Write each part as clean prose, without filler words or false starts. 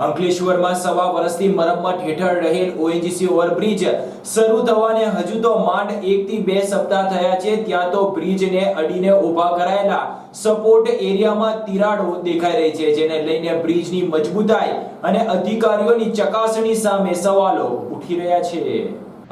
અંકલેશ્વરમાં સવા વર્ષથી મરમ્મત હેઠળ રહેલ ઓએનજીસી ઓવરબ્રિજ શરૂ થવાને હજુ તો માંડ 1 થી 2 સપ્તાહ થયા છે, ત્યાં તો બ્રિજને અડીને ઊભા કરાયેલા સપોર્ટ એરિયામાં તિરાડો દેખાઈ રહી છે, જેને લઈને બ્રિજની મજબૂતાઈ અને અધિકારીઓની ચકાસણી સામે સવાલો ઉઠી રહ્યા છે।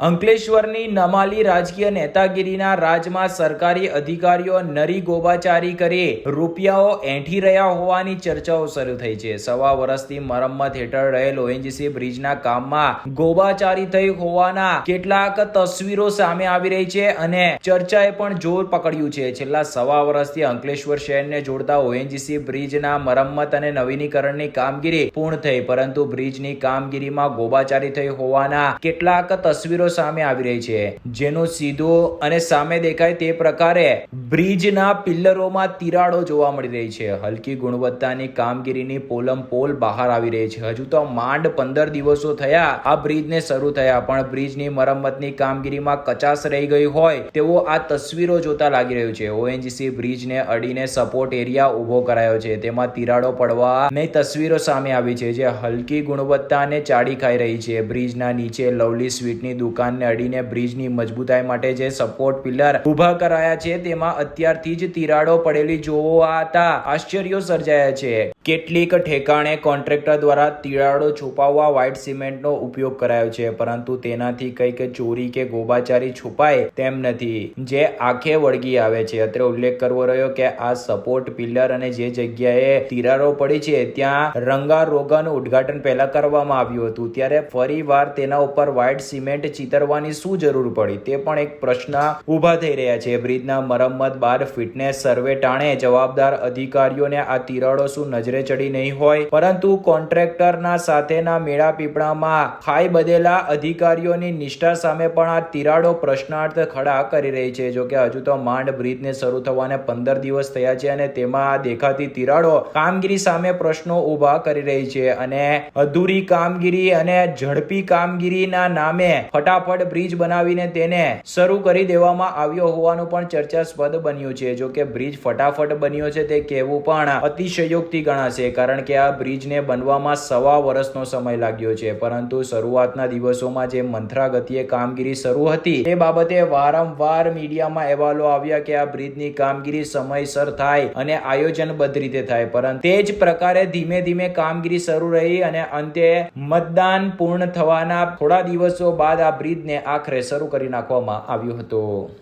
અંકલેશ્વરની નમાલી રાજકીય નેતાગીરીના રાજમાં સરકારી અધિકારીઓ નરી ગોબાચારી કરી રૂપિયાઓ એંઠી રહ્યા હોવાની ચર્ચાઓ શરૂ થઈ છે। સવા વર્ષથી મરમ્મત હેઠળ રહેલ ઓએનજીસી બ્રિજના કામમાં ગોબાચારી થઈ હોવાના કેટલાક તસવીરો સામે આવી રહી છે અને ચર્ચાએ પણ જોર પકડ્યું છે। છેલ્લા સવા વર્ષથી અંકલેશ્વર શહેરને જોડતા ઓએનજીસી બ્રિજના મરમ્મત અને નવીનીકરણની કામગીરી પૂર્ણ થઈ, પરંતુ બ્રિજની કામગીરીમાં ગોબાચારી થઈ હોવાના કેટલાક તસવીરો સામે આવી રહી છે, જેનું સીધું અને સામે દેખાય તે પ્રકારે બ્રિજના પિલ્લરોમાં તિરાડો જોવા મળી રહી છે। હલકી ગુણવત્તાની કામગીરીની પોલ બહાર આવી રહી છે। હજુ તો માંડ 15 દિવસો થયા આ બ્રિજને શરૂ થયા, પણ બ્રિજની મરમ્મતની કામગીરીમાં કચાશ રહી ગઈ હોય તેવો આ તસવીરો જોતા લાગી રહ્યું છે। ઓએનજીસી બ્રિજને અડીને સપોર્ટ એરિયા ઉભો કરાયો છે, તેમાં તિરાડો પડવાની તસવીરો સામે આવી છે, જે હલકી ગુણવત્તાને ચાડી ખાઈ રહી છે। બ્રિજના નીચે લવલી સ્વીટની દુકાનને અડીને બ્રિજની મજબૂતાઈ માટે જે સપોર્ટ પિલર ઊભા કરાયા છે, તેમાં અત્યારથી જ તિરાડો પડેલી જોવાતા આશ્ચર્યો સર્જાયા છે। કેટલીક ઠેકાણે કોન્ટ્રાક્ટર દ્વારા તિરાડો છુપાવવા વ્હાઇટ સિમેન્ટનો ઉપયોગ કરાયો છે, પરંતુ તેનાથી કંઈક ચોરી કે ગોબાચારી છુપાય તેમ નથી, જે આંખે વળગી આવે છે। અત્રે ઉલ્લેખ કરવો રહ્યો કે આ સપોર્ટ પિલર અને જે જગ્યાએ તિરાડો પડી છે ત્યાં રંગારોગન ઉદ્ઘાટન પહેલા કરવામાં આવ્યું હતું, ત્યારે ફરીવાર તેના ઉપર વ્હાઇટ સિમેન્ટ ચિતરવાની શું જરૂર પડી, તે પણ એક પ્રશ્ન ઊભા થઈ રહ્યા છે। બ્રિજના મરમ્મત બાદ ફિટનેસ સર્વે ટાણે જવાબદાર અધિકારીઓને આ તિરાડો શું નજરે ચડી નહીં હોય, પરંતુ કોન્ટ્રાક્ટરના સાથેના મેળા પીપળામાં ખાઈ બધેલા અધિકારીઓની નિષ્ઠા સામે પણ આ તિરાડો પ્રશ્નાર્થ ખડા કરી રહી છે। જોકે હજુ તો માંડ બ્રિજને શરૂ થવાને 15 દિવસ થયા છે અને તેમાં દેખાતી તિરાડો કામગીરી સામે પ્રશ્નો ઊભા કરી રહી છે અને અધૂરી કામગીરી અને ઝડપી કામગીરીના નામે ફટાફટ બ્રિજ બનાવીને તેને શરૂ કરી દેવામાં આવ્યો હોવાનું પણ ચર્ચાસ્પદ બન્યું છે। જો કે બ્રિજ ફટાફટ બન્યો છે તે કહેવું પણ અતિશયોક્તિ ગણાશે, કારણ કે આ બ્રિજને બનવામાં સવા વર્ષનો સમય લાગ્યો છે, પરંતુ શરૂઆતના દિવસોમાં જે મંથરા ગતિએ કામગીરી શરૂ હતી તે બાબતે વારંવાર મીડિયામાં અહેવાલો આવ્યા કે આ બ્રિજની કામગીરી સમયસર થાય અને આયોજનબદ્ધ રીતે થાય, પરંતુ તે જ પ્રકારે ધીમે ધીમે કામગીરી શરૂ રહી અને અંતે મતદાન પૂર્ણ થવાના થોડા દિવસો બાદ આ બ્રિજને આખરે શરૂ કરી નાખવામાં આવ્યો હતો।